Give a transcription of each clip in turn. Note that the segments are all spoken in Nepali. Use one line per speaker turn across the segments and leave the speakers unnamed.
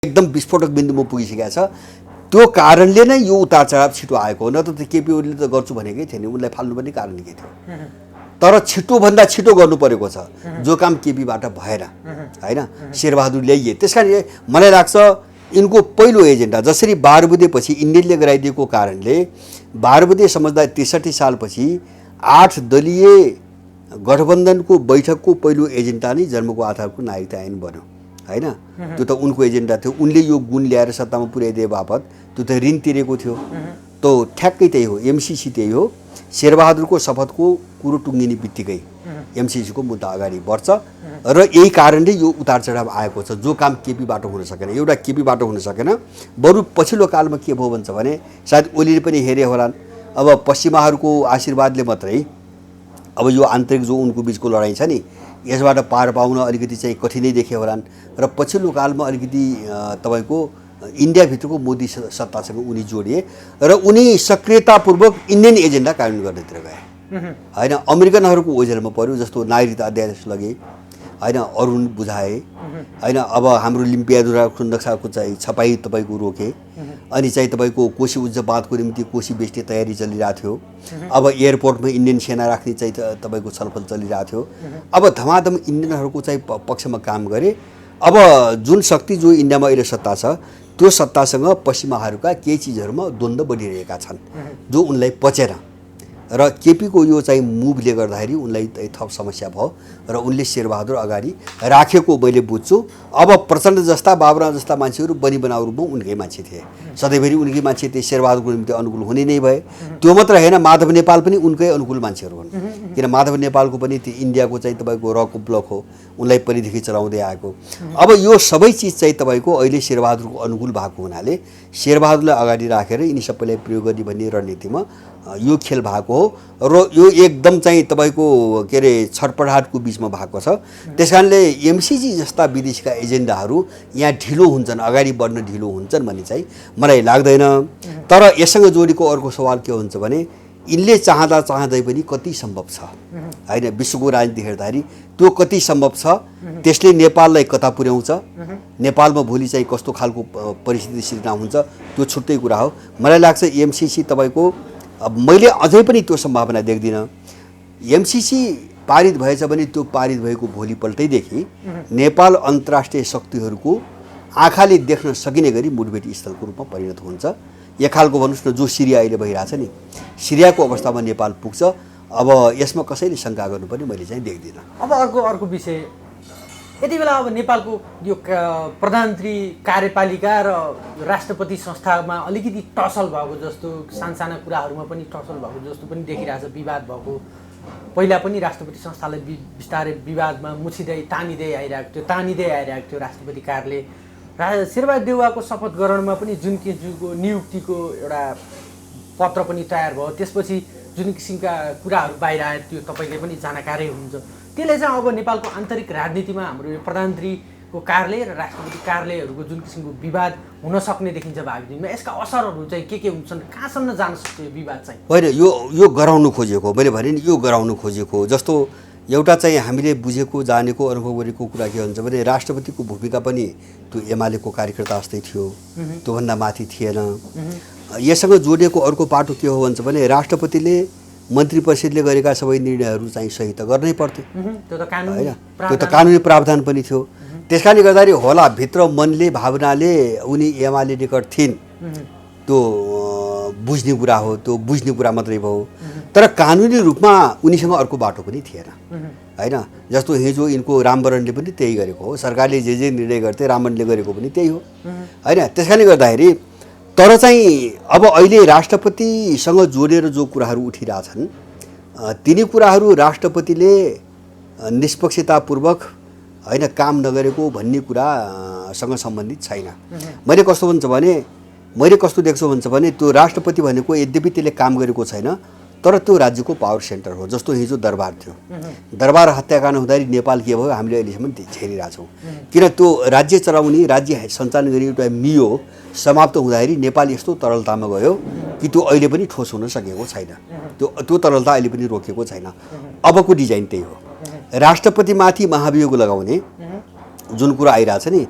एकदम विस्फोटक बिन्दुमा पुगिसकेको छ। त्यो कारणले नै यो उतार चढाव छिटो आएको हो। न त केपी ओलीले त गर्छु भनेकै थिएन, उनलाई फाल्नुपर्ने कारण के थियो। तर छिटोभन्दा छिटो गर्नु परेको छ, जो काम केपीबाट भएन होइन, शेरबहादुर ल्याइए। त्यस कारण मलाई लाग्छ यिनको पहिलो एजेन्डा जसरी 12 बुँदेपछि इन्डियनले गराइदिएको कारणले 12 बुँदे समझदार 63 सालपछि 8 दलीय गठबन्धनको बैठकको पहिलो एजेन्डा नै जन्मको आधारको नागरिकता ऐन बन्यो होइन। त्यो त उनको एजेन्डा थियो। उनले यो गुण ल्याएर सत्तामा पुर्याइदिए बापत त्यो त ऋण तिरेको थियो। त ठ्याक्कै त्यही हो, एमसीसी त्यही हो। शेरबहादुरको शपथको कुरो टुङ्गिने बित्तिकै एमसीसीको मुद्दा अगाडि बढ्छ र यही कारणले यो उतार चढाव आएको छ। जो काम केपीबाट हुन सकेन, एउटा केपीबाट हुन सकेन, बरु पछिल्लो कालमा के भयो भन्छ भने सायद ओलीले पनि हेरे होलान्। अब पश्चिमाहरूको आशीर्वादले मात्रै अब यो आन्तरिक जो उनको बिचको लडाइँ छ नि, यसबाट पार पाउन अलिकति चाहिँ कठिनै देखे होलान्। र पछिल्लो कालमा अलिकति तपाईँको इन्डियाभित्रको मोदी सत्तासँग उनी जोडिए र उनी सक्रियतापूर्वक इन्डियन एजेन्डा कार्यान्वयन गर्नेतिर गए होइन। अमेरिकनहरूको ओझेलमा पर्यो, जस्तो नागरिकता अध्यादेश लगे होइन, अरुण बुझाए होइन। अब हाम्रो लिम्पियादुरा नक्साको चाहिँ छपाई तपाईँको रोके। अनि चाहिँ तपाईँको कोशी उच्चपातको निम्ति कोशी बेच्ने तयारी चलिरहेको थियो। अब एयरपोर्टमा इन्डियन सेना राख्ने चाहिँ तपाईँको छलफल चलिरहेको थियो। अब धमाधम इन्डियनहरूको चाहिँ पक्षमा काम गरे। अब जुन शक्ति जो इन्डियामा अहिले सत्ता छ, त्यो सत्तासँग पश्चिमाहरूका केही चिजहरूमा द्वन्द्व बढिरहेका छन् जो उनलाई पचेन। र केपीको यो चाहिँ मुभले गर्दाखेरि उनलाई थप समस्या भयो र उनले शेरबहादुर अगाडि राखेको मैले बुझ्छु। अब प्रचण्ड जस्ता बाबुराम जस्ता मान्छेहरू बनी बनाउ रूपमा उनकै मान्छे थिए, सधैँभरि उनकै मान्छे थिए, शेरबहादुरको निम्ति अनुकूल हुने नै भए। त्यो मात्र होइन, माधव नेपाल पनि उनकै अनुकूल मान्छेहरू हुन्। किन माधव नेपालको पनि त्यो इन्डियाको चाहिँ तपाईँको रको ब्लक हो, उनलाई पहिलेदेखि चलाउँदै आएको। अब यो सबै चिज चाहिँ तपाईँको अहिले शेरबहादुरको अनुकूल भएको हुनाले शेरबहादुरलाई अगाडि राखेर यिनी सबैलाई प्रयोग गर्ने भन्ने रणनीतिमा यो खेल भएको हो र यो एकदम चाहिँ तपाईँको के अरे छटपटाटको बिचमा भएको छ। त्यसकारणले एमसीसी जस्ता विदेशीका एजेन्डाहरू यहाँ ढिलो हुन्छन्, अगाडि बढ्न ढिलो हुन्छन् भन्ने चाहिँ मलाई लाग्दैन। तर यससँग जोडिएको अर्को सवाल के हुन्छ भने यिनले चाहँदा चाहँदै पनि कति सम्भव छ होइन, विश्वको राजनीति हेर्दाखेरि त्यो कति सम्भव छ, त्यसले नेपाललाई कता पुर्याउँछ, नेपालमा भोलि चाहिँ कस्तो खालको परिस्थिति सिर्जना हुन्छ, त्यो छुट्टै कुरा हो। मलाई लाग्छ एमसीसी तपाईँको अब मैले अझै पनि त्यो सम्भावना देख्दिनँ। एमसीसी पारित भएछ भने त्यो पारित भएको भोलिपल्टैदेखि नेपाल अन्तर्राष्ट्रिय शक्तिहरूको आँखाले देख्न सकिने गरी मुठभेड स्थलको रूपमा परिणत हुन्छ। एक खालको भन्नुहोस् न, जो सिरिया अहिले भइरहेछ नि, सिरियाको अवस्थामा नेपाल पुग्छ। अब यसमा कसैले शङ्का गर्नुपर्ने मैले चाहिँ देख्दिनँ।
अब अर्को विषय, यति बेला अब नेपालको यो प्रधानमन्त्री कार्यपालिका र राष्ट्रपति संस्थामा अलिकति टसल भएको जस्तो, सानसाना कुराहरूमा पनि टसल भएको जस्तो पनि देखिरहेछ, विवाद भएको। पहिला पनि राष्ट्रपति संस्थालाई बिस्तारै विवादमा तानिँदै आइरहेको थियो राष्ट्रपति कार्यालय। शेरबहादुर देउवाको शपथ ग्रहणमा पनि जुन किसिमको नियुक्तिको एउटा पत्र पनि तयार भयो, त्यसपछि जुन किसिमका कुराहरू बाहिर आयो त्यो तपाईँले पनि जानकारै हुनुहुन्छ। त्यसले चाहिँ अब नेपालको आन्तरिक राजनीतिमा हाम्रो यो प्रधानमन्त्रीको कार्यालय र राष्ट्रपति कार्यालयहरूको जुन किसिमको विवाद हुन सक्ने देखिन्छ भावी दिनमा, यसका असरहरू चाहिँ के हुन्छन्, कहाँसम्म जान सक्छ यो विवाद चाहिँ?
होइन, यो गराउनु खोजेको, मैले भने नि यो गराउनु खोजेको। जस्तो एउटा चाहिँ हामीले बुझेको जानेको अनुभव गरेको कुरा के हुन्छ भने राष्ट्रपतिको भूमिका पनि त्यो एमालेको कार्यकर्ता जस्तै थियो, त्योभन्दा माथि थिएन। यससँग जोडिएको अर्को पाटो के हो भन्छ भने राष्ट्रपतिले मन्त्री परिषदले गरेका सबै निर्णयहरू चाहिँ सही त गर्नै पर्थ्यो होइन, त्यो त कानुनी प्रावधान पनि थियो। त्यस कारणले गर्दाखेरि होला भित्र मनले भावनाले उनी एमाले निकट थिइन्, त्यो बुझ्ने कुरा हो, त्यो बुझ्ने कुरा मात्रै भयो। तर कानुनी रूपमा उनीसँग अर्को बाटो पनि थिएन होइन। जस्तो हिजो यिनको रामवरणले पनि त्यही गरेको हो, सरकारले जे निर्णय गर्थे रामवरणले गरेको पनि त्यही हो होइन। त्यस कारणले गर्दाखेरि तर चाहिँ अब अहिले राष्ट्रपतिसँग जोडेर जो कुराहरू उठिरहेछन् तिनी कुराहरू राष्ट्रपतिले निष्पक्षतापूर्वक होइन काम नगरेको भन्ने कुरासँग सम्बन्धित छैन। मैले कस्तो देख्छु भन्छ भने त्यो राष्ट्रपति भनेको यद्यपि त्यसले काम गरेको छैन, तर त्यो राज्यको पावर सेन्टर हो। जस्तो हिजो दरबार थियो, दरबार हत्याकाण्ड हुँदाखेरि नेपाल के भयो हामीले अहिलेसम्म झेलिरहेछौँ। किन त्यो राज्य चलाउने, राज्य सञ्चालन गर्ने एउटा मियो समाप्त हुँदाखेरि नेपाल यस्तो तरलतामा गयो कि त्यो अहिले पनि ठोस हुन सकेको छैन। त्यो तरलता अहिले पनि रोकेको छैन। अबको डिजाइन त्यही हो, राष्ट्रपतिमाथि महाभियोग लगाउने जुन कुरा आइरहेछ नि,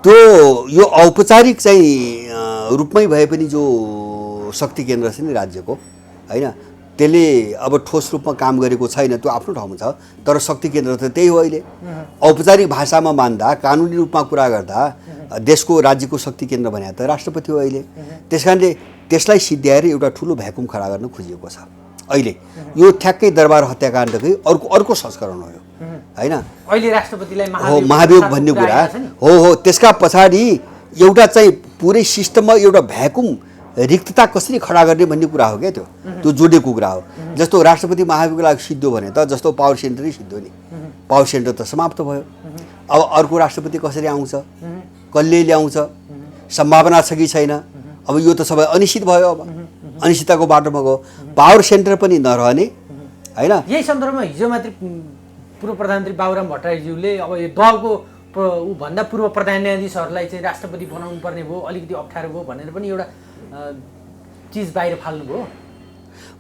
त्यो यो औपचारिक चाहिँ रूपमै भए पनि जो शक्ति केन्द्र छ नि राज्यको होइन त्यसले अब ठोस रूपमा काम गरेको छैन, त्यो आफ्नो ठाउँमा छ। तर शक्ति केन्द्र त त्यही हो। अहिले औपचारिक भाषामा मान्दा, कानुनी रूपमा कुरा गर्दा देशको राज्यको शक्ति केन्द्र भने त राष्ट्रपति हो अहिले। त्यस कारणले त्यसलाई सिद्ध्याएर एउटा ठुलो भ्याकुम खडा गर्न खोजिएको छ अहिले। यो ठ्याक्कै दरबार हत्याकाण्डकै अर्को संस्करण हो यो होइन।
अहिले राष्ट्रपतिलाई
महाभियोग भन्ने कुरा हो। त्यसका पछाडि एउटा चाहिँ पुरै सिस्टममा एउटा भ्याकुम रिक्तता कसरी खडा गर्ने भन्ने कुरा हो क्या। त्यो जोडेको कुरा हो। जस्तो राष्ट्रपति महाभियोगको लागि सिद्धियो भने त जस्तो पावर सेन्टरै सिद्धियो नि, पावर सेन्टर त समाप्त भयो। अब अर्को राष्ट्रपति कसरी आउँछ, कसले ल्याउँछ, सम्भावना छ कि छैन। अब यो त सबै अनिश्चित भयो। अब अनिश्चितताको बाटोमा गयो। पावर सेन्टर पनि नरहने होइन।
यही सन्दर्भमा हिजो मात्रै पूर्व प्रधानमन्त्री बाबुराम भट्टराईज्यूले अब यो दलको ऊ भन्दा पूर्व प्रधान न्यायाधीशहरूलाई चाहिँ राष्ट्रपति बनाउनु पर्ने भयो, अलिकति अप्ठ्यारो भयो भनेर पनि एउटा चिज बाहिर फाल्नुभयो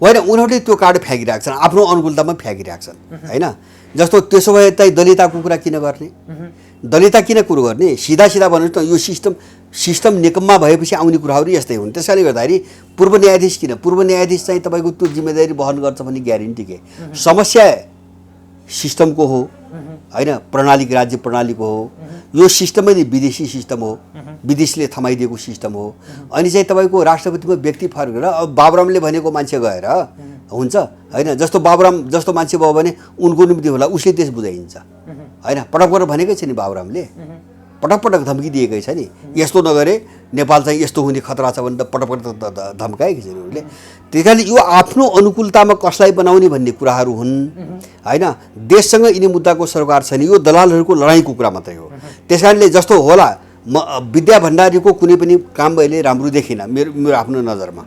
होइन। उनीहरूले त्यो कार्ड फ्याँकिरहेको छन्, आफ्नो अनुकूलतामा फ्याँकिरहेको छन् होइन। जस्तो त्यसो भए त दलितताको कुरा किन गर्ने, दलितता किन कुरो गर्ने? सिधा भन्नुहोस् न, यो सिस्टम निकममा भएपछि आउने कुराहरू यस्तै हुन्। त्यस कारणले गर्दाखेरि पूर्व न्यायाधीश किन? पूर्व न्यायाधीश चाहिँ तपाईँको त्यो जिम्मेदारी वहन गर्छ भन्ने ग्यारेन्टी के? समस्या सिस्टमको हो होइन, प्रणाली राज्य प्रणालीको हो। यो सिस्टमै नि विदेशी सिस्टम हो, विदेशीले थमाइदिएको सिस्टम हो। अनि चाहिँ तपाईँको राष्ट्रपतिमा व्यक्ति फरक र अब बाबुरामले भनेको मान्छे गएर हुन्छ होइन। जस्तो बाबुराम जस्तो मान्छे भयो भने उनको निम्ति होला, उसले त्यस बुझाइन्छ होइन। पटक भनेकै छ नि बाबुरामले, पटक धम्की दिएकै छ नि, यस्तो नगरे नेपाल चाहिँ यस्तो हुने खतरा छ भने त पटक धम्काएकै छ नि उनले। त्यही कारणले यो आफ्नो अनुकूलतामा कसलाई बनाउने भन्ने कुराहरू हुन् होइन। देशसँग यिनी मुद्दाको सरोकार छैन, यो दलालहरूको लडाइँको कुरा मात्रै हो। त्यस कारणले जस्तो होला म विद्या भण्डारीको कुनै पनि काम मैले राम्रो देखिनँ मेरो आफ्नो नजरमा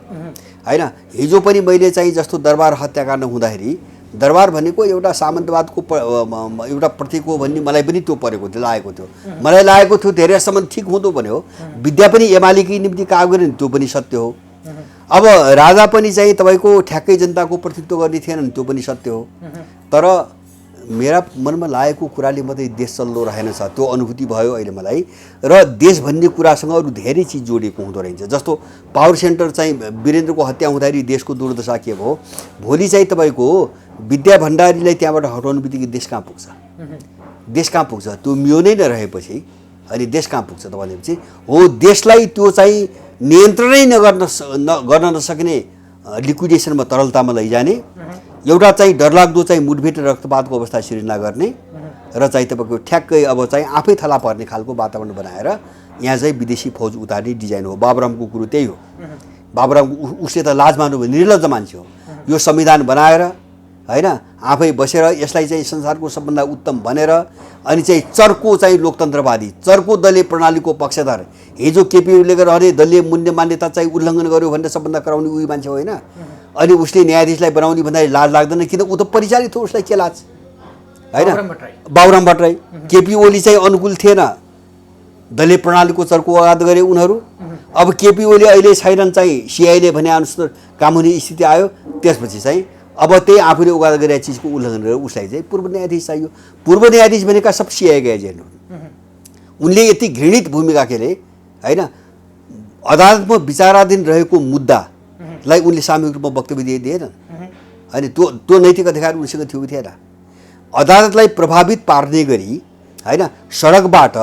होइन। हिजो पनि मैले चाहिँ जस्तो दरबार हत्याकाण्ड हुँदाखेरि दरबार भनेको एउटा सामन्तवादको एउटा प्रतीक हो भन्ने मलाई पनि त्यो परेको थियो, लागेको थियो। मलाई लागेको थियो धेरैसम्म ठिक हुँदो भने हो। विद्या पनि एमालेकै निम्ति काम गरे त्यो पनि सत्य हो। अब राजा पनि चाहिँ तपाईँको ठ्याक्कै जनताको प्रतिनिधित्व गर्ने थिएनन्, त्यो पनि सत्य हो। तर मेरा मनमा लागेको कुराले मात्रै देश चल्दो रहेनछ, त्यो अनुभूति भयो अहिले मलाई। र देश भन्ने कुरासँग अरू धेरै चिज जोडिएको हुँदो रहेछ। जस्तो पावर सेन्टर चाहिँ वीरेन्द्रको हत्या हुँदाखेरि देशको दुर्दशा के भयो, भोलि चाहिँ तपाईँको विद्या भण्डारीलाई त्यहाँबाट हटाउनु बित्तिकै देश कहाँ पुग्छ? देश कहाँ पुग्छ? त्यो मियो नै नरहेपछि अनि देश कहाँ पुग्छ त भनेपछि हो देशलाई त्यो चाहिँ नियन्त्रणै गर्न नसक्ने लिक्विडेसनमा तरलतामा लैजाने, एउटा चाहिँ डरलाग्दो चाहिँ मुठभेड रक्तपातको अवस्था सिर्जना गर्ने र चाहिँ तपाईँको ठ्याक्कै अब चाहिँ आफै थला पर्ने खालको वातावरण बनाएर यहाँ चाहिँ विदेशी फौज उतार्ने डिजाइन हो। बाबुरामको कुरो त्यही हो। बाबुराम उसले त लाज मान्नु भने निर्लज्ज मान्छे हो। यो संविधान बनाएर होइन आफै बसेर यसलाई चाहिँ संसारको सबभन्दा उत्तम भनेर अनि चाहिँ चर्को चाहिँ लोकतन्त्रवादी, चर्को दलीय प्रणालीको पक्षधर, हिजो केपी ओलीले रहने दलीय मूल्य मान्यता चाहिँ उल्लङ्घन गर्यो भनेर सबभन्दा कराउने उही मान्छे होइन। अनि उसले न्यायाधीशलाई बनाउने भन्दाखेरि लाज लाग्दैन, किन ऊ त परिचालित हो, उसलाई के लाज होइन। बाबुराम भट्टराई केपी ओली चाहिँ अनुकूल थिएन, दलीय प्रणालीको चर्को आघात गरे उनीहरू। अब केपी ओली अहिले छैनन्, चाहिँ सिआईले भने अनुसार काम हुने स्थिति आयो, त्यसपछि चाहिँ अब त्यही आफूले उगाद गरेका चिजको उल्लङ्घन गरेर उसलाई चाहिँ पूर्व न्यायाधीश चाहियो। पूर्व न्यायाधीश भनेका सब सिआईका एजेन्ट हुन्। उनले यति घृणित भूमिका खेले होइन। अदालतमा विचाराधीन रहेको मुद्दालाई उनले सामूहिक रूपमा वक्तव्य दिएनन् अनि त्यो नैतिक अधिकार उनीसँग थियो कि थिएन? अदालतलाई प्रभावित पार्ने गरी होइन सडकबाट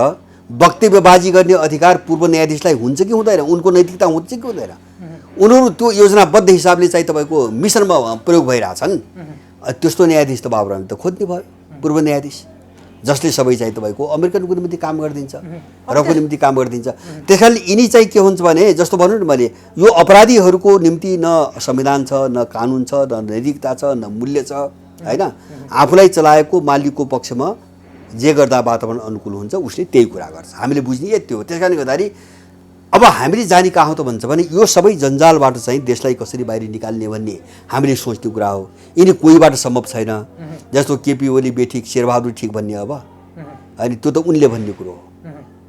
वक्तव्यबाजी गर्ने अधिकार पूर्व न्यायाधीशलाई हुन्छ कि हुँदैन? उनको नैतिकता हुन्छ कि हुँदैन? उनीहरू त्यो योजनाबद्ध हिसाबले चाहिँ तपाईँको मिसनमा प्रयोग भइरहेछन्। त्यस्तो न्यायाधीश त बाबुरामले त खोज्ने भयो, पूर्व न्यायाधीश जसले सबै चाहिँ तपाईँको अमेरिकनको निम्ति काम गरिदिन्छ, रको निम्ति काम गरिदिन्छ। त्यस कारणले यिनी चाहिँ के हुन्छ भने जस्तो भनौँ न मैले, यो अपराधीहरूको निम्ति न संविधान छ, न कानुन छ, न नैतिकता छ, न मूल्य छ होइन। आफूलाई चलाएको मालिकको पक्षमा जे गर्दा वातावरण अनुकूल हुन्छ उसले त्यही कुरा गर्छ। हामीले बुझ्ने यति हो। त्यस कारणले गर्दाखेरि अब हामीले जाने कहाँ हो त भन्छ भने यो सबै जन्जालबाट चाहिँ देशलाई कसरी बाहिर निकाल्ने भन्ने हामीले सोच्ने कुरा हो। यिनी कोहीबाट सम्भव छैन। जस्तो केपी ओली बेठिक शेरबहादुर ठिक भन्ने अब अनि त्यो त उनले भन्ने कुरो हो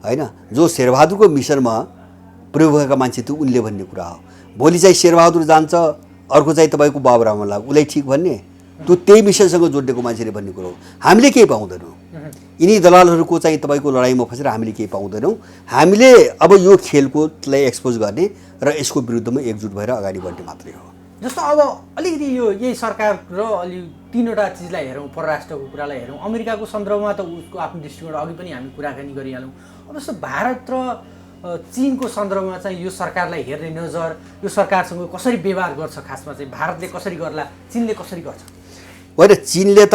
होइन। जो शेरबहादुरको मिसनमा प्रयोग भएका मान्छे त्यो उनले भन्ने कुरा हो। भोलि चाहिँ शेरबहादुर जान्छ, अर्को चाहिँ तपाईँको बाबुराम लाग्यो, उसलाई ठिक भन्ने त्यो त्यही मिसनसँग जोडिएको मान्छेले भन्ने कुरो हो। हामीले केही पाउँदैनौँ, यिनी दलालहरूको चाहिँ तपाईँको लडाइँमा फसेर हामीले केही पाउँदैनौँ। हामीले अब यो खेलकुदलाई एक्सपोज गर्ने र यसको विरुद्धमा एकजुट भएर अगाडि बढ्ने मात्रै हो।
जस्तो अब अलिकति यो यही सरकार र अलि तीनवटा चिजलाई हेरौँ, परराष्ट्रको कुरालाई हेरौँ, अमेरिकाको सन्दर्भमा त उसको आफ्नो दृष्टिकोण अघि पनि हामी कुराकानी गरिहाल्यौँ। अब जस्तो भारत र चीनको सन्दर्भमा चाहिँ यो सरकारलाई हेर्ने नजर, यो सरकारसँग कसरी व्यवहार गर्छ, खासमा चाहिँ भारतले कसरी गर्ला, चीनले कसरी गर्छ?
होइन, चीनले त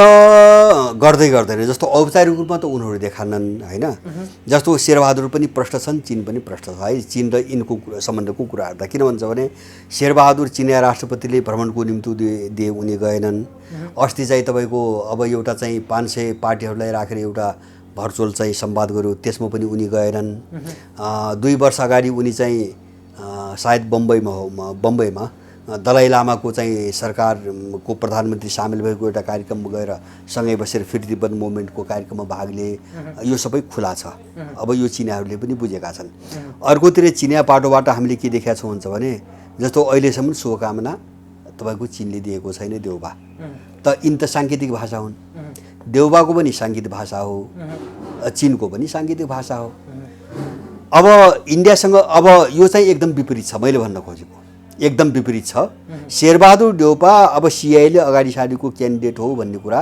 गर्दैन। जस्तो औपचारिक रूपमा त उनीहरू देखान्नन् होइन। जस्तो शेरबहादुर पनि प्रष्ट छन्, चीन पनि प्रष्ट छ है। चीन र यिनको सम्बन्धको कुरा हेर्दा किन भन्छ भने शेरबहादुर चिनिया राष्ट्रपतिले भ्रमणको निम्ति दिए, उनी गएनन्। अस्ति चाहिँ तपाईँको अब एउटा चाहिँ 500 पार्टीहरूलाई राखेर एउटा भर्चुअल चाहिँ संवाद गर्यो, त्यसमा पनि उनी गएनन्। 2 वर्ष अगाडि उनी चाहिँ सायद बम्बईमा दलाई लामाको चाहिँ सरकारको प्रधानमन्त्री सामेल भएको एउटा कार्यक्रममा गएर सँगै बसेर फ्री तिब्बत मुभमेन्टको कार्यक्रममा भाग लिए। यो सबै खुला छ। अब यो चिनियाहरूले पनि बुझेका छन्। अर्कोतिर चिनिया पाटोबाट हामीले के देखेका छौँ भन्छ भने जस्तो अहिलेसम्म शुभकामना तपाईँको चीनले दिएको छैन देउबा। त यिन त साङ्केतिक भाषा हुन्। देउबाको पनि साङ्केतिक भाषा हो, चीनको पनि साङ्केतिक भाषा हो। अब इन्डियासँग अब यो चाहिँ एकदम विपरीत छ। मैले भन्न खोजेको एकदम विपरीत छ। शेरबहादुर देउपा अब सिआईले अगाडि सारीको क्यान्डिडेट हो भन्ने कुरा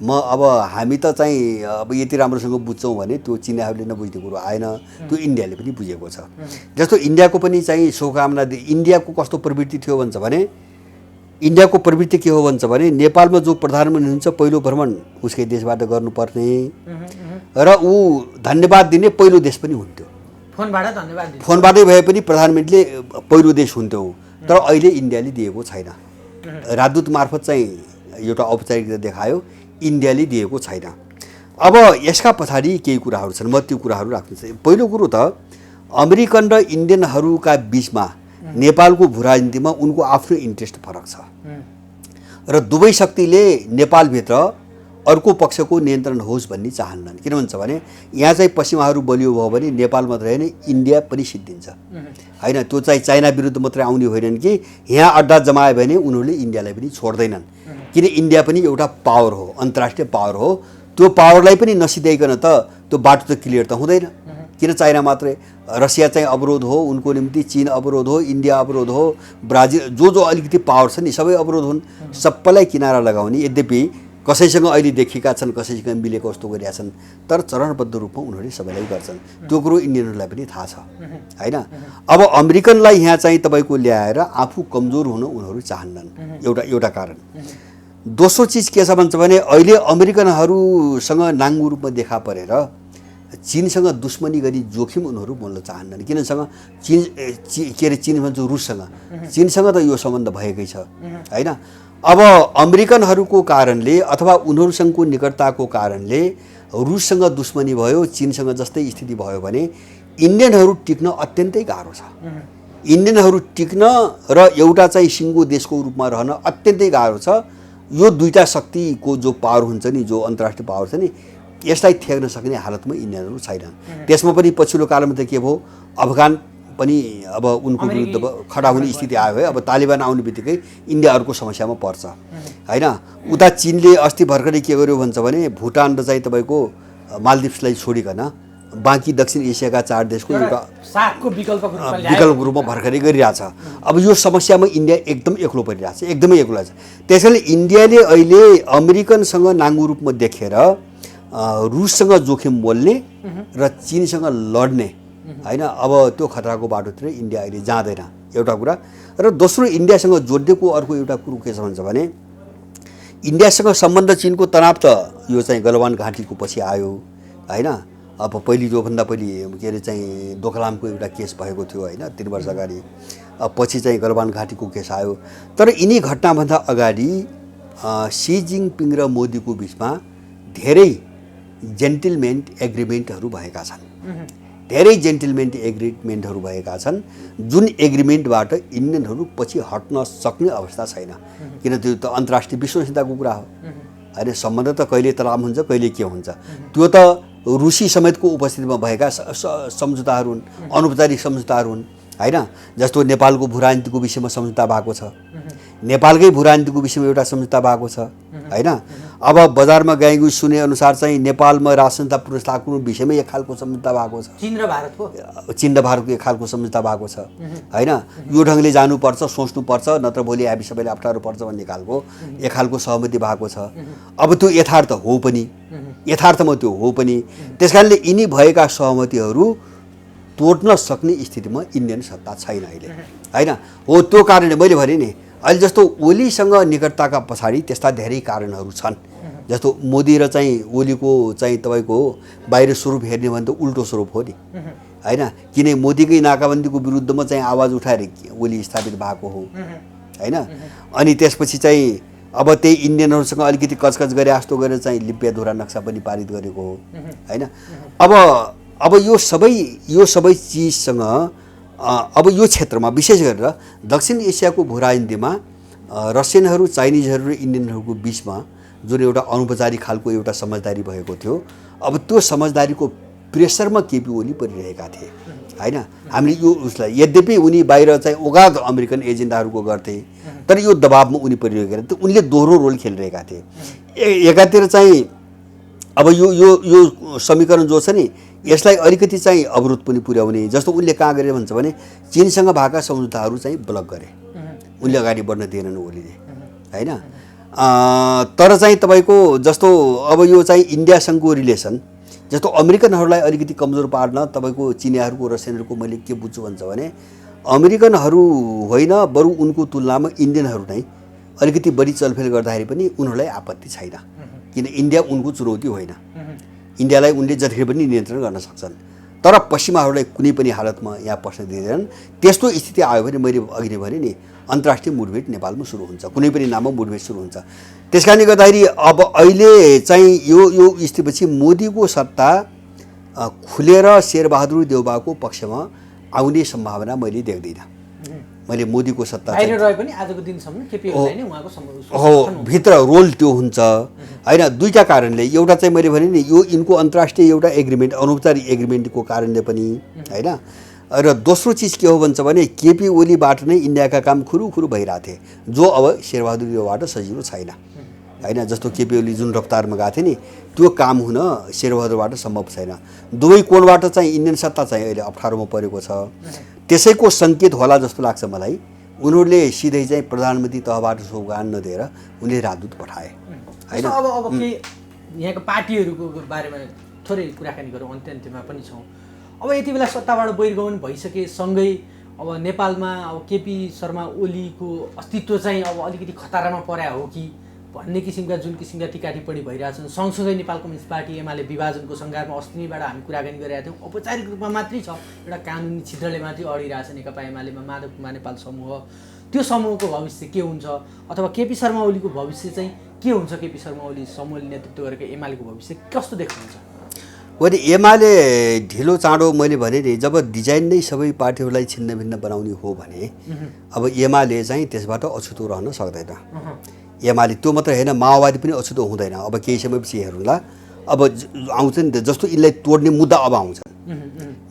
अब हामी त चाहिँ अब यति राम्रोसँग बुझ्छौँ भने त्यो चिनियाहरूले नबुझ्ने कुरो आएन, त्यो इन्डियाले पनि बुझेको छ। जस्तो इन्डियाको पनि चाहिँ शुभकामना इन्डियाको कस्तो प्रवृत्ति थियो भन्छ भने इन्डियाको प्रवृत्ति के हो भन्छ भने नेपालमा जो प्रधानमन्त्री हुन्छ पहिलो भ्रमण उसकै देशबाट गर्नुपर्ने र ऊ धन्यवाद दिने पहिलो देश पनि हुन्थ्यो। फोनबाटै भए पनि प्रधानमन्त्रीले पहिलो देश हुन्थ्यो। तर अहिले इन्डियाले दिएको छैन। राजदूत मार्फत चाहिँ एउटा औपचारिकता देखायो, इन्डियाले दिएको छैन। अब यसका पछाडि केही कुराहरू छन्, म त्यो कुराहरू राख्नु चाहिँ। पहिलो कुरो त अमेरिकन र इन्डियनहरूका बिचमा नेपालको भू राजनीतिमा उनको आफ्नो इन्ट्रेस्ट फरक छ र दुवै शक्तिले नेपालभित्र अर्को पक्षको नियन्त्रण होस् भन्ने चाहन्नन्। किन भन्छ भने यहाँ चाहिँ पश्चिमाहरू बलियो भयो भने नेपाल मात्रै होइन इन्डिया पनि सिद्धिन्छ होइन। त्यो चाहिँ चाइना विरुद्ध मात्रै आउने होइनन् कि यहाँ अड्डा जमायो भने उनीहरूले इन्डियालाई पनि छोड्दैनन्। किन इन्डिया पनि एउटा पावर हो, अन्तर्राष्ट्रिय पावर हो। त्यो पावरलाई पनि नसिद्ध्याइकन त त्यो बाटो त क्लियर त हुँदैन। किन चाइना मात्रै, रसिया चाहिँ अवरोध हो उनको निम्ति, चीन अवरोध हो, इन्डिया अवरोध हो, ब्राजिल जो अलिकति पावर छ नि सबै अवरोध हुन्। सबैलाई किनारा लगाउने। यद्यपि कसैसँग अहिले देखिएका छन्, कसैसँग मिलेको जस्तो गरिरहेका छन्, तर चरणबद्ध रूपमा उनीहरूले सबैलाई गर्छन्। त्यो कुरो इन्डियनहरूलाई पनि थाहा छ होइन। अब अमेरिकनलाई यहाँ चाहिँ तपाईँको ल्याएर आफू कमजोर हुन उनीहरू चाहन्नन्, एउटा कारण। दोस्रो चिज के छ भन्छ भने अहिले अमेरिकनहरूसँग नाङ्गो रूपमा देखा परेर चीनसँग दुश्मनी गरी जोखिम उनीहरू बोल्न चाहन्नन्। किनसँग चीन भन्छ रुससँग, चीनसँग त यो सम्बन्ध भएकै छ होइन। अब अमेरिकनहरूको कारणले अथवा उनीहरूसँगको निकटताको कारणले रुससँग दुश्मनी भयो, चीनसँग जस्तै स्थिति भयो भने इन्डियनहरू टिक्न अत्यन्तै गाह्रो छ। इन्डियनहरू टिक्न र एउटा चाहिँ सिङ्गो देशको रूपमा रहन अत्यन्तै गाह्रो छ। यो दुईटा शक्तिको जो पावर हुन्छ नि, जो अन्तर्राष्ट्रिय पावर छ नि, यसलाई थ्याक्न सक्ने हालतमा इन्डियनहरू छैनन्। त्यसमा पनि पछिल्लो कालमा त के भयो, अफगान पनि अब उनको विरुद्ध खडा हुने स्थिति आयो है। अब तालिबान आउने बित्तिकै इन्डिया अर्को समस्यामा पर्छ होइन। उता चीनले अस्ति भर्खरै के गर्यो भन्छ भने भुटान र चाहिँ तपाईँको मालदिप्सलाई छोडिकन बाँकी दक्षिण एसियाका 4 देशको एउटा विकल्प रूपमा भर्खरै गरिरहेछ। अब यो समस्यामा इन्डिया एकदम एक्लो परिरहेछ, एकदमै एक्लो छ। त्यसैले इन्डियाले अहिले अमेरिकनसँग नाङ्गो रूपमा देखेर रुससँग जोखिम बोल्ने र चीनसँग लड्ने होइन। अब त्यो खतराको बाटोतिर इन्डिया अहिले जाँदैन, एउटा कुरा। र दोस्रो इन्डियासँग जोडिएको अर्को एउटा कुरो के छ भन्छ भने इन्डियासँग सम्बन्ध चीनको तनाव त यो चाहिँ गलवान घाटीको पछि आयो होइन। अब जोभन्दा पहिली के अरे चाहिँ दोकलामको एउटा केस भएको थियो होइन, 3 वर्ष अगाडि। पछि चाहिँ गलवान घाटीको केस आयो। तर यिनी घटनाभन्दा अगाडि सी जिनपिङ र मोदीको बिचमा धेरै जेन्टलमेन एग्रिमेन्टहरू भएका छन्, धेरै जेन्टलमेन एग्रिमेन्टहरू भएका छन्, जुन एग्रिमेन्टबाट इन्डियनहरू पछि हट्न सक्ने अवस्था छैन। किन त्यो त अन्तर्राष्ट्रिय विश्वसनीयताको कुरा हो होइन। सम्बन्ध त कहिले तलाम हुन्छ, कहिले के हुन्छ, त्यो त रुसी समेतको उपस्थितिमा भएका सम्झौताहरू हुन्, अनौपचारिक सम्झौताहरू हुन् होइन। जस्तो नेपालको भू राजनीतिको विषयमा सम्झौता भएको छ, नेपालकै भूराजनीतिको विषयमा एउटा सम्झौता भएको छ होइन। अब बजारमा गएको सुने अनुसार चाहिँ नेपालमा राजसंहिता पुनर्स्थापनको विषयमा एक खालको सम्झौता भएको छ।
चीन र भारतको एक खालको
सम्झौता भएको छ होइन। यो ढङ्गले जानुपर्छ, सोच्नुपर्छ, नत्र भोलि हामी सबैले अप्ठ्यारो पर्छ भन्ने खालको एक खालको सहमति भएको छ। अब त्यो यथार्थ हो पनि, यथार्थमा त्यो हो पनि। त्यसकारणले यिनी भएका सहमतिहरू तोड्न सक्ने स्थितिमा इन्डियन सत्ता छैन अहिले होइन। हो त्यो कारणले मैले भने नि अहिले जस्तो ओलीसँग निकटताका पछाडि त्यस्ता धेरै कारणहरू छन्। जस्तो मोदी र चाहिँ ओलीको चाहिँ तपाईँको बाहिर स्वरूप हेर्ने भने त उल्टो स्वरूप हो नि होइन। किन मोदीकै नाकाबन्दीको विरुद्धमा चाहिँ आवाज उठाएर ओली स्थापित भएको हो होइन। अनि त्यसपछि चाहिँ अब त्यही इन्डियनहरूसँग अलिकति कचकच गरे जस्तो गरेर चाहिँ लिप्याधुरा नक्सा पनि पारित गरेको हो होइन। अब यो सबै चिजसँग अब यो क्षेत्रमा विशेष गरेर दक्षिण एसियाको भूराजनीतिमा रसियनहरू, चाइनिजहरू र इन्डियनहरूको बिचमा जुन एउटा अनौपचारिक खालको एउटा समझदारी भएको थियो, अब त्यो समझदारीको प्रेसरमा केपी ओली परिरहेका थिए होइन। हामीले यो उसलाई यद्यपि उनी बाहिर चाहिँ अगाध अमेरिकन एजेन्डाहरूको गर्थे, तर यो दबावमा उनी परिरहेका थिए। उनले दोहोरो रोल खेलिरहेका थिए। एकातिर चाहिँ अब यो समीकरण जो छ नि यसलाई अलिकति चाहिँ अवरोध पनि पुर्याउने जस्तो उनले कहाँ गरे भन्छ भने चीनसँग भएका सम्झौताहरू चाहिँ ब्लक गरे, उनले अगाडि बढ्न दिएनन् ओलीले होइन। तर चाहिँ तपाईँको जस्तो अब यो चाहिँ इन्डियासँगको रिलेसन जस्तो अमेरिकनहरूलाई अलिकति कमजोर पार्न तपाईँको चिनियाहरूको, रसियनहरूको मैले के बुझ्छु भन्छ भने अमेरिकनहरू होइन बरु उनको तुलनामा इन्डियनहरू नै अलिकति बढी चलफेल गर्दाखेरि पनि उनीहरूलाई आपत्ति छैन। किन इन्डिया उनको चुनौती होइन, इन्डियालाई उनले जतिखेर पनि नियन्त्रण गर्न सक्छन्। तर पश्चिमाहरूलाई कुनै पनि हालतमा यहाँ पस्न दिँदैनन्। त्यस्तो स्थिति आयो भने मैले अघि नै भने नि अन्तर्राष्ट्रिय मुठभेड नेपालमा सुरु हुन्छ, कुनै पनि नाममा मुठभेड सुरु हुन्छ। त्यस कारणले गर्दाखेरि अब अहिले चाहिँ यो स्थितिपछि मोदीको सत्ता खुलेर शेरबहादुर देउबाको पक्षमा आउने सम्भावना मैले देख्दिनँ। मैले मोदीको सत्ता
बाहिर रहे पनि आजको दिनसम्म केपी ओलीलाई नै उहाँको
हो भित्र रोल त्यो हुन्छ होइन। दुईटा कारणले, एउटा चाहिँ मैले भने नि यो यिनको अन्तर्राष्ट्रिय एउटा एग्रिमेन्ट, अनौपचारिक एग्रिमेन्टको कारणले पनि होइन। र दोस्रो चिज के हो भन्छ भने केपी ओलीबाट नै इन्डियाका काम खुरुखुरु भइरहेको थिए, जो अब शेरबहादुर देउबाट सजिलो छैन होइन। जस्तो केपी ओली जुन रफ्तारमा गएको थियो नि त्यो काम हुन शेरबहादुरबाट सम्भव छैन। दुवै कोणबाट चाहिँ इन्डियन सत्ता चाहिँ अहिले अप्ठ्यारोमा परेको छ। त्यसैको सङ्केत होला जस्तो लाग्छ मलाई। उनीहरूले सिधै चाहिँ प्रधानमन्त्री तहबाट सौगान नदिएर उनले राजदूत पठाए होइन।
अब के यहाँको पार्टीहरूको बारेमा थोरै कुराकानी गरौँ, अन्त्यमा पनि छौँ। अब यति बेला सत्ताबाट बहिर्गमन भइसके सँगै अब नेपालमा अब केपी शर्मा ओलीको अस्तित्व चाहिँ अब अलिकति खतरामा पर्या हो कि भन्ने किसिमका जुन किसिमका टिका टिप्पणी भइरहेछन्। सँगसँगै नेपाल कम्युनिस्ट पार्टी एमाले विभाजनको सङ्घारमा अस्तिबाट हामी कुराकानी गरिरहेका थियौँ। औपचारिक रूपमा मात्रै छ, एउटा कानुनी छिद्रले मात्रै अडिरहेछ नेकपा एमालेमा माधव कुमार नेपाल समूह। त्यो समूहको भविष्य के हुन्छ अथवा केपी शर्मा ओलीको भविष्य चाहिँ के हुन्छ? केपी शर्मा ओली समूहले नेतृत्व गरेको एमालेको भविष्य कस्तो देख्नुहुन्छ?
भने एमाले ढिलो चाँडो मैले भने नि जब डिजाइन नै सबै पार्टीहरूलाई छिन्न भिन्न बनाउने हो भने अब एमाले चाहिँ त्यसबाट अछुतो रहन सक्दैन। एमाले त्यो मात्रै होइन, माओवादी पनि अछुतो हुँदैन। अब केही समयपछि हेर्नुला अब आउँछ नि त, जस्तो यिनलाई तोड्ने मुद्दा अब आउँछन्,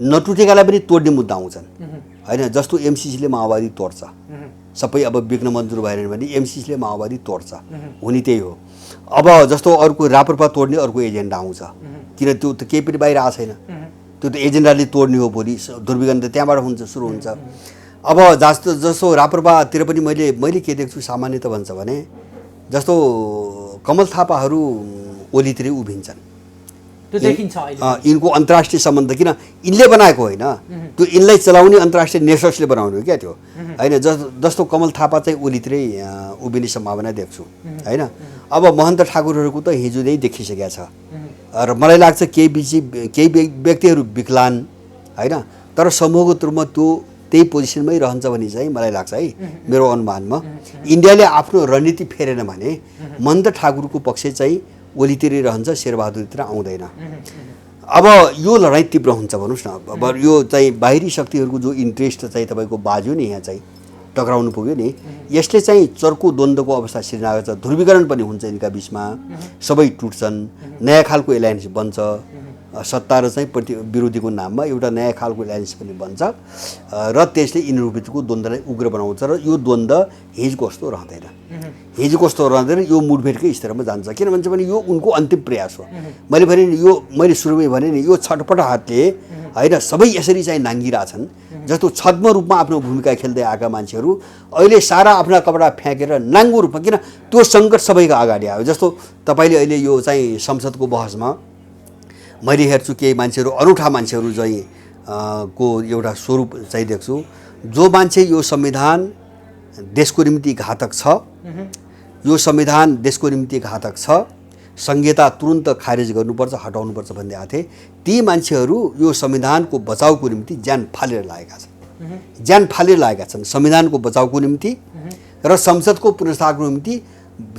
नटुटेकालाई पनि तोड्ने मुद्दा आउँछन् होइन। जस्तो एमसिसीले माओवादी तोड्छ, सबै अब बिग्न मन्जुर भएन भने एमसिसीले माओवादी तोड्छ, हुने त्यही हो। अब जस्तो अर्को राप्रपा तोड्ने अर्को एजेन्डा आउँछ, किन त्यो त केही पनि बाहिर आएको छैन, त्यो त एजेन्डाले तोड्ने हो। भोलि दुर्विघन त त्यहाँबाट हुन्छ, सुरु हुन्छ। अब जस्तो राप्रपातिर पनि मैले के देख्छु सामान्यतः भन्छ भने जस्तो कमल थापाहरू ओलीतिरै उभिन्छन्,
त्यो देखिन्छ अहिले।
यिनको अन्तर्राष्ट्रिय सम्बन्ध किन यिनले बनाएको होइन, त्यो यिनलाई चलाउने अन्तर्राष्ट्रिय नेसर्सले बनाउने हो क्या त्यो होइन। जस्तो कमल थापा चाहिँ ओलीतिरै उभिने सम्भावना देख्छु होइन। अब महन्त ठाकुरहरूको त हिजो नै देखिसकेको छ र मलाई लाग्छ केही व्यक्तिहरू विकलान होइन, तर समूहगत रूपमा त्यो त्यही पोजिसनमै रहन्छ भने चाहिँ मलाई लाग्छ है, मेरो अनुमानमा इन्डियाले आफ्नो रणनीति फेरेन भने महन्त ठाकुरको पक्ष चाहिँ ओलीतिरै रहन्छ, शेरबहादुरतिर आउँदैन। अब यो लडाइँ तीव्र हुन्छ भन्नुहोस् न। अब यो चाहिँ बाहिरी शक्तिहरूको जो इन्ट्रेस्ट चाहिँ तपाईँको बाज्यो नि, यहाँ चाहिँ टक्राउनु पुग्यो नि, यसले चाहिँ चर्को द्वन्द्वको अवस्था सिर्जना गर्छ। ध्रुवीकरण पनि हुन्छ यिनका बिचमा, सबै टुट्छन्, नयाँ खालको एलायन्स बन्छ सत्ता र चाहिँ विरोधीको नाममा एउटा नयाँ खालको एलायन्स पनि बन्छ र त्यसले यिनीहरूबिचको द्वन्द्वलाई उग्र बनाउँछ र यो द्वन्द्व हिजोको जस्तो रहँदैन हिजोको जस्तो रहँदैन यो मुठभेडकै स्तरमा जान्छ किन भन्छ भने यो उनको अन्तिम प्रयास हो मैले भने नि यो मैले सुरुमै भने नि यो छटपट हातले होइन सबै यसरी चाहिँ नाङ्गिरहेछन् जस्तो छद्म रूपमा आफ्नो भूमिका खेल्दै आएका मान्छेहरू अहिले सारा आफ्ना कपडा फ्याँकेर नाङ्गो रूपमा किन त्यो सङ्कट सबैको अगाडि आयो जस्तो तपाईँले अहिले यो चाहिँ संसदको बहसमा मैले हेर्छु केही मान्छेहरू अनौठा मान्छेहरू चाहिँ को एउटा स्वरूप चाहिँ देख्छु जो मान्छे यो संविधान देशको निम्ति घातक छ यो संविधान देशको निम्ति घातक छ संहिता तुरुन्त खारेज गर्नुपर्छ हटाउनुपर्छ भन्दै आथे ती मान्छेहरू यो संविधानको बचाउको निम्ति ज्यान फालेर लागेका छन् ज्यान फालेर लागेका छन् संविधानको बचाउको निम्ति र संसदको पुनर्स्थापनाको निम्ति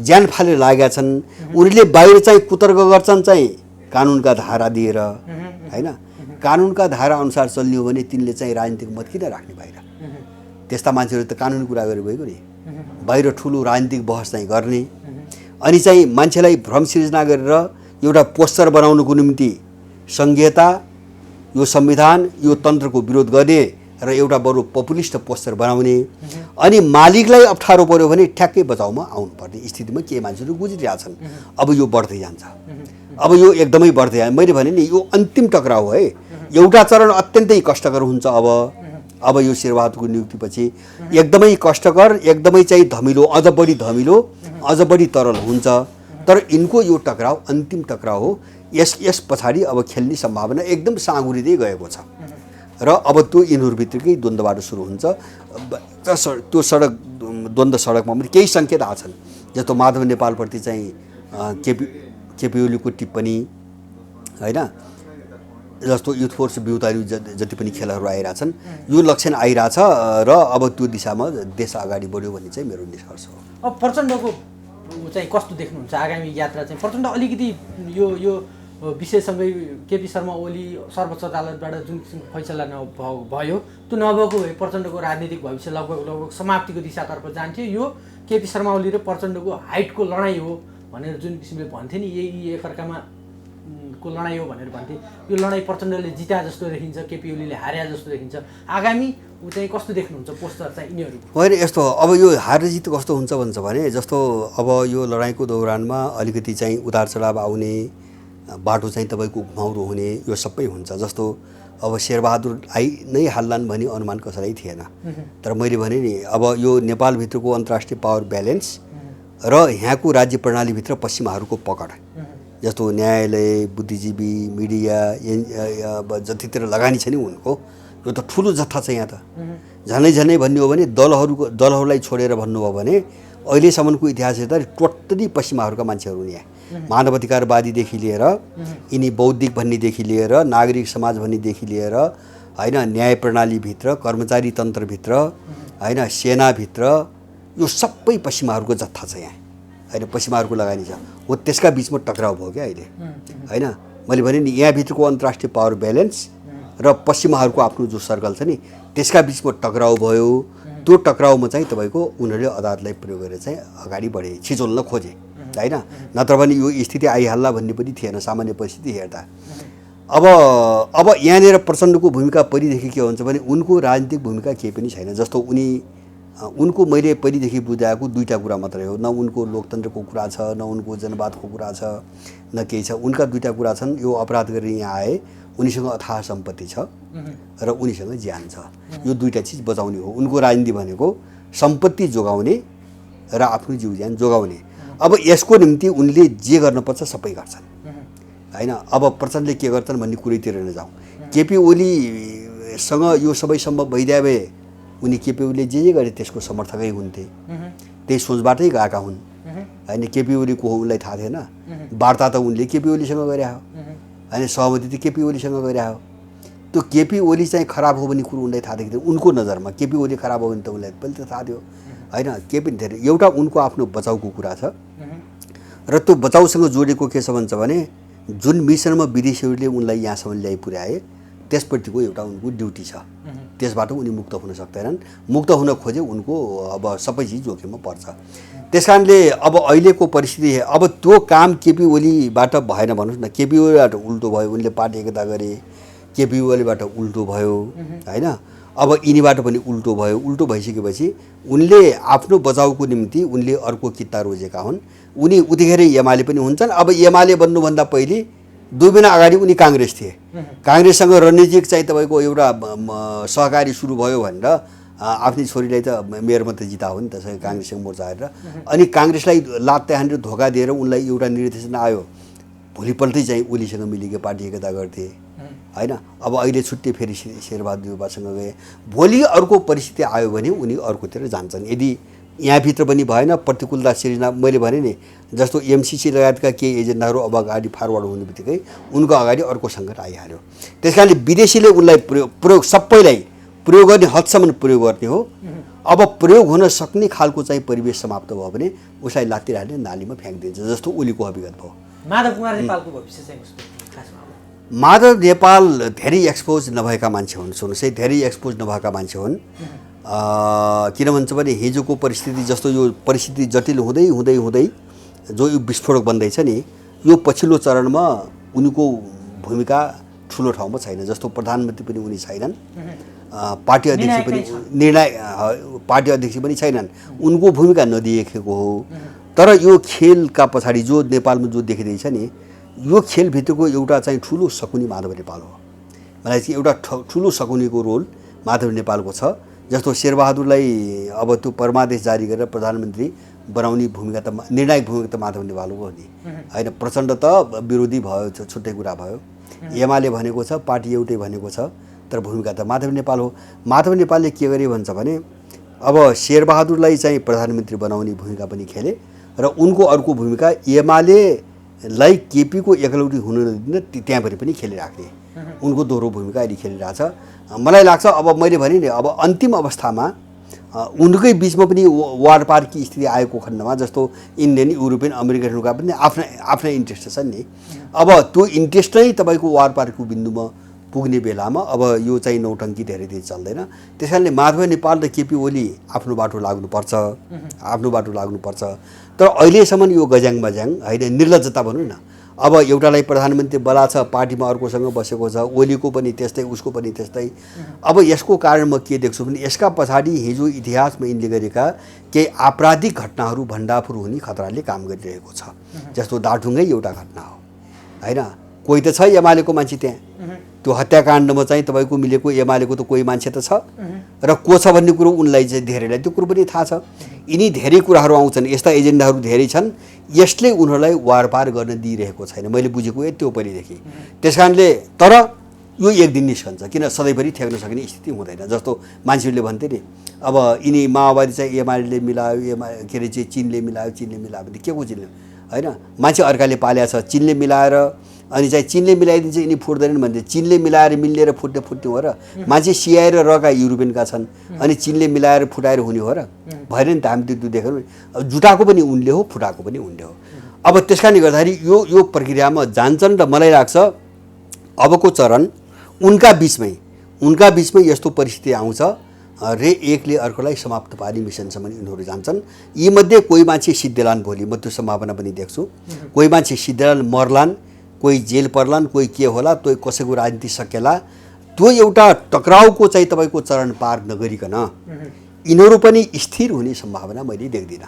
ज्यान फालेर लागेका छन् उनीहरूले बाहिर चाहिँ कुतर्क गर्छन् चाहिँ कानुनका धारा दिएर हैन कानुनका धारा अनुसार चल्ने हो भने तिनले चाहिँ राजनीतिक मत किन राख्ने बाहिर त्यस्ता मान्छेहरू त कानुनी कुरा गरे भएको नि बाहिर ठुलो राजनीतिक बहस चाहिँ गर्ने अनि चाहिँ मान्छेलाई भ्रम सिर्जना गरेर एउटा पोस्टर बनाउनुको निम्ति संहिता यो संविधान यो तन्त्रको विरोध गर्ने र एउटा बरु पपुलिस्ट पोस्टर बनाउने अनि मालिकलाई अप्ठ्यारो पर्यो भने ठ्याक्कै बचाउमा आउनुपर्ने स्थितिमा के मान्छेहरू गुज्रिरहेछन् अब यो बढ्दै जान्छ अब यो एकदमै बढ्दै जान्छ मैले भने नि यो अन्तिम टक्राउ है एउटा चरण अत्यन्तै कष्टकर हुन्छ अब यो शेरबहादुरको नियुक्तिपछि एकदमै कष्टकर एकदमै चाहिँ धमिलो अझ बढी तरल हुन्छ तर यिनको यो टक्राउ अन्तिम टक्राउ हो यस पछाडि अब खेल्ने सम्भावना एकदम साँगुरिँदै गएको छ र अब त्यो यिनीहरूभित्रकै द्वन्द्वबाट सुरु हुन्छ त्यो सडक द्वन्द्व सडकमा पनि केही सङ्केत आछन् जस्तो माधव नेपालप्रति चाहिँ केपी ओलीको टिप्पणी होइन जस्तो युथ फोर्स बिउतारी जति पनि खेलहरू आइरहेछन् यो लक्षण आइरहेछ र अब त्यो दिशामा देश अगाडि बढ्यो भन्ने चाहिँ मेरो निष्कर्ष हो
अब प्रचण्डको चाहिँ कस्तो देख्नुहुन्छ आगामी यात्रा चाहिँ प्रचण्ड अलिकति यो विषयसँगै केपी शर्मा ओली सर्वोच्च अदालतबाट जुन किसिमको फैसला भयो त्यो नभएको भए प्रचण्डको राजनीतिक भविष्य लगभग समाप्तिको दिशातर्फ जान्थ्यो यो केपी शर्मा ओली र प्रचण्डको हाइटको लडाइँ हो भनेर जुन किसिमले भन्थे नि यही एकअर्कामा को लडाइँ हो भनेर भन्थे यो लडाइँ प्रचण्डले जिता जस्तो देखिन्छ केपी ओलीले हार्या जस्तो देखिन्छ आगामी ऊ चाहिँ कस्तो देख्नुहुन्छ पोस्टर चाहिँ यिनीहरू
होइन यस्तो अब यो हार जित कस्तो हुन्छ भन्छ भने जस्तो अब यो लडाइँको दौरानमा अलिकति चाहिँ उतार चढाव आउने बाटो चाहिँ तपाईँको घुमाउरो हुने यो सबै हुन्छ जस्तो अब शेरबहादुर नै हाल्लान् भन्ने अनुमान कसैलाई थिएन तर मैले भने नि अब यो नेपालभित्रको अन्तर्राष्ट्रिय पावर ब्यालेन्स र यहाँको राज्य प्रणालीभित्र पश्चिमाहरूको पकड जस्तो न्यायालय बुद्धिजीवी मिडिया जतितिर लगानी छ नि उनको यो त ठुलो जत्था छ यहाँ त झनै भन्ने हो भने दलहरूलाई छोडेर भन्नुभयो भने अहिलेसम्मको इतिहास हेर्दा टोटली पश्चिमाहरूका मान्छेहरू यहाँ मानवाधिकारवादीदेखि लिएर यिनी बौद्धिक भन्नेदेखि लिएर नागरिक समाज भन्नेदेखि लिएर होइन न्याय प्रणालीभित्र कर्मचारी तन्त्रभित्र होइन सेनाभित्र यो सबै पश्चिमाहरूको जत्था छ यहाँ होइन पश्चिमाहरूको लगानी छ हो त्यसका बिचमा टक्राउ भयो क्या अहिले होइन मैले भने नि यहाँभित्रको अन्तर्राष्ट्रिय पावर ब्यालेन्स र पश्चिमाहरूको आफ्नो जो सर्कल छ नि त्यसका बिचमा टक्राउ भयो त्यो टक्राउमा चाहिँ तपाईँको उनीहरूले अदालतलाई प्रयोग गरेर चाहिँ अगाडि बढे छिचोल्न खोजे होइन नत्र भने यो स्थिति आइहाल्ला भन्ने पनि थिएन सामान्य परिस्थिति हेर्दा अब यहाँनिर प्रचण्डको भूमिका पहिलेदेखि के हुन्छ भने उनको राजनीतिक भूमिका केही पनि छैन जस्तो उनको मैले पहिलेदेखि बुझाएको दुईवटा कुरा मात्रै हो न उनको लोकतन्त्रको कुरा छ न उनको जनवादको कुरा छ न केही छ उनका दुईवटा कुरा छन् यो अपराध गरेर यहाँ आए उनीसँग अथाह सम्पत्ति छ र उनीसँग ज्यान छ यो दुईवटा चिज बचाउने हो उनको राजनीति भनेको सम्पत्ति जोगाउने र आफ्नो जीव ज्यान जोगाउने अब यसको निम्ति उनले जे गर्नुपर्छ सबै गर्छन् होइन अब प्रचण्डले के गर्छन् भन्ने कुरैतिर नजाउँ केपी ओलीसँग यो सबै सम्भव भइदिए भए उनी केपी ओलीले जे गरे त्यसको समर्थकै हुन्थे त्यही सोचबाटै गएका हुन् होइन केपी ओली को हो उनलाई थाहा थिएन वार्ता त उनले केपी ओलीसँग गरे हो होइन सहमति त केपी ओलीसँग गरे हो त्यो केपी ओली चाहिँ खराब हो भन्ने कुरो उनलाई थाहा थियो उनको नजरमा केपी ओली खराब हो भने त उनलाई पनि त थाहा थियो होइन केही पनि थिएन एउटा उनको आफ्नो बचाउको कुरा छ र त्यो बचाउसँग जोडेको के छ भन्छ भने जुन मिसनमा विदेशीहरूले उनलाई यहाँसम्म ल्याइ पुर्याए त्यसप्रतिको एउटा उनको ड्युटी छ। त्यसबाट उनी मुक्त हुन सक्दैनन्। मुक्त हुन खोजे उनको अब सबै चिज जोखिममा पर्छ। त्यस कारणले अब अहिलेको परिस्थिति अब त्यो काम केपी ओलीबाट भएन भन्नुहोस् न। केपी ओलीबाट उल्टो भयो, उनले पार्टी एकता गरे, केपी ओलीबाट उल्टो भयो होइन। अब यिनीबाट पनि उल्टो भयो। उल्टो भइसकेपछि उनले आफ्नो बचाउको निम्ति उनले अर्को कित्ता रोजेका हुन्। उनी उतिखेरै एमाले पनि हुन्छन्। अब एमाले बन्नुभन्दा पहिले 2 महिना अगाडि उनी काङ्ग्रेस थिए। काङ्ग्रेससँग रणनीतिक चाहिँ तपाईँको एउटा सहकारी सुरु भयो भनेर आफ्नै छोरीलाई त मेयर मात्रै जिता हो नि त काङ्ग्रेससँग मोर्चा हारेर। अनि काङ्ग्रेसलाई लात्ते हानेर धोका दिएर उनलाई एउटा निर्देशन आयो। भोलिपल्टै चाहिँ ओलीसँग मिलेको पार्टी एकता गर्थे होइन। अब अहिले छुट्टी फेरि शेरबहादुर देउवासँग गए। भोलि अर्को परिस्थिति आयो भने उनी अर्कोतिर जान्छन्। यदि यहाँभित्र पनि भएन प्रतिकूलता सिर्जना, मैले भने नि जस्तो एमसिसी लगायतका केही एजेन्डाहरू अब अगाडि फरवर्ड हुने बित्तिकै उनको अगाडि अर्को सङ्कट आइहाल्यो। त्यस कारणले विदेशीले उनलाई प्रयोग सबैलाई प्रयोग गर्ने हदसम्म प्रयोग गर्ने हो। अब प्रयोग हुन सक्ने खालको चाहिँ परिवेश समाप्त भयो भने उसलाई लात्ती हालेर नालीमा फ्याँकिदिन्छ, जस्तो ओलीको अभिगत भयो।
माधव कुमार नेपालको भविष्य चाहिँ कस्तो खासमा?
माधव नेपाल धेरै एक्सपोज नभएका मान्छे हुन्। सुन्नुहोस् है, धेरै एक्सपोज नभएका मान्छे हुन्। किन भन्छ भने हिजोको परिस्थिति जस्तो यो परिस्थिति जटिल हुँदै हुँदै हुँदै जो यो विस्फोटक बन्दैछ नि, यो पछिल्लो चरणमा उनीको भूमिका ठुलो ठाउँमा छैन। जस्तो प्रधानमन्त्री पनि उनी छैनन्, पार्टी अध्यक्ष पनि पार्टी अध्यक्ष पनि छैनन्। उनको भूमिका नदिएको हो। तर यो खेलका पछाडि जो नेपालमा जो देखिँदैछ नि, यो खेलभित्रको एउटा चाहिँ ठुलो शकुनी माधव नेपाल हो। मलाई चाहिँ एउटा ठुलो शकुनीको रोल माधव नेपालको छ। जस्तो शेरबहादुरलाई अब त्यो परमादेश जारी गरेर प्रधानमन्त्री बनाउने भूमिका त निर्णायक भूमिका त माधव नेपालको हो नि होइन। प्रचण्ड त विरोधी भयो, छुट्टै कुरा भयो। एमाले भनेको छ, पार्टी एउटै भनेको छ, तर भूमिका त माधव नेपाल हो। माधव नेपालले के गरे भन्छ भने अब शेरबहादुरलाई चाहिँ प्रधानमन्त्री बनाउने भूमिका पनि खेले र उनको अर्को भूमिका एमालेलाई केपीको एकलौटी हुन नदिन त्यहाँभरि पनि खेलिराख्ने उनको दोहोरो भूमिका अहिले खेलिरहेछ। मलाई लाग्छ अब मैले भने नि अब अन्तिम अवस्थामा उनकै बिचमा पनि वारपारकी स्थिति आएको खण्डमा जस्तो इन्डियन, युरोपियन, अमेरिकनहरूका पनि आफ्नै इन्ट्रेस्ट छन् नि। अब त्यो इन्ट्रेस्ट नै तपाईँको वारपारको बिन्दुमा पुग्ने बेलामा अब यो चाहिँ नौटङ्की धेरै दिन चल्दैन। त्यस कारणले माधव नेपाल र केपी ओली आफ्नो बाटो लाग्नुपर्छ। तर अहिलेसम्म यो गज्याङ बज्याङ होइन, निर्लज्जता भनौँ न। अब एउटालाई प्रधानमन्त्री बला छ, पार्टीमा अर्कोसँग बसेको छ, ओलीको पनि त्यस्तै, उसको पनि त्यस्तै। अब यसको कारण म के देख्छु भने यसका पछाडि हिजो इतिहासमा यिनले गरेका केही आपराधिक घटनाहरू भण्डाफुर हुने खतराले काम गरिरहेको छ। जस्तो दार्चुङै एउटा घटना हो होइन। कोही त छ एमालेको मान्छे त्यहाँ, त्यो हत्याकाण्डमा चाहिँ तपाईँको मिलेको एमालेको त कोही मान्छे त छ र को छ भन्ने कुरो उनलाई चाहिँ धेरैलाई त्यो कुरो पनि थाहा छ। यिनी धेरै कुराहरू आउँछन्, यस्ता एजेन्डाहरू धेरै छन्, यसले उनीहरूलाई वारपार गर्न दिइरहेको छैन। मैले बुझेको त्यो पहिलेदेखि। त्यस कारणले तर यो एक दिन निस्कन्छ, किन सधैँभरि ठेक्न सक्ने स्थिति हुँदैन। जस्तो मान्छेहरूले भन्थे नि अब यिनी माओवादी चाहिँ एमाले मिलायो, के अरे चाहिँ चिनले मिलायो भने के को चिनले होइन। मान्छे अर्काले पाल्या छ, चिनले मिलाएर अनि चाहिँ चिनले मिलाइदिन्छ, यिनी फुट्दैनन् भन्थे। चिनले मिलाएर मिलेर फुट्ने हो र? मान्छे सिआएर रका युरोपियनका छन् अनि चिनले मिलाएर फुटाएर हुने हो र? भएन नि त। हामी त्यो देख्यौँ। जुटाएको पनि उनले हो, फुटाएको पनि उनले हो। अब त्यस कारणले गर्दाखेरि यो प्रक्रियामा जान्छन् र मलाई लाग्छ अबको चरण उनका बिचमै यस्तो परिस्थिति आउँछ रे एकले अर्कोलाई समाप्त पार्ने मिसनसम्म यिनीहरू जान्छन्। यीमध्ये कोही मान्छे सिद्धेलान् भोलि, म त्यो सम्भावना पनि देख्छु। कोही मान्छे सिद्धेलान् मर्लान्, कोही जेल पर्लान्, कोही के होला, कोही कसैको राजनीति सकेला। त्यो एउटा टक्राउको चाहिँ तपाईँको चरण पार नगरिकन यिनीहरू पनि स्थिर हुने सम्भावना मैले देख्दिनँ।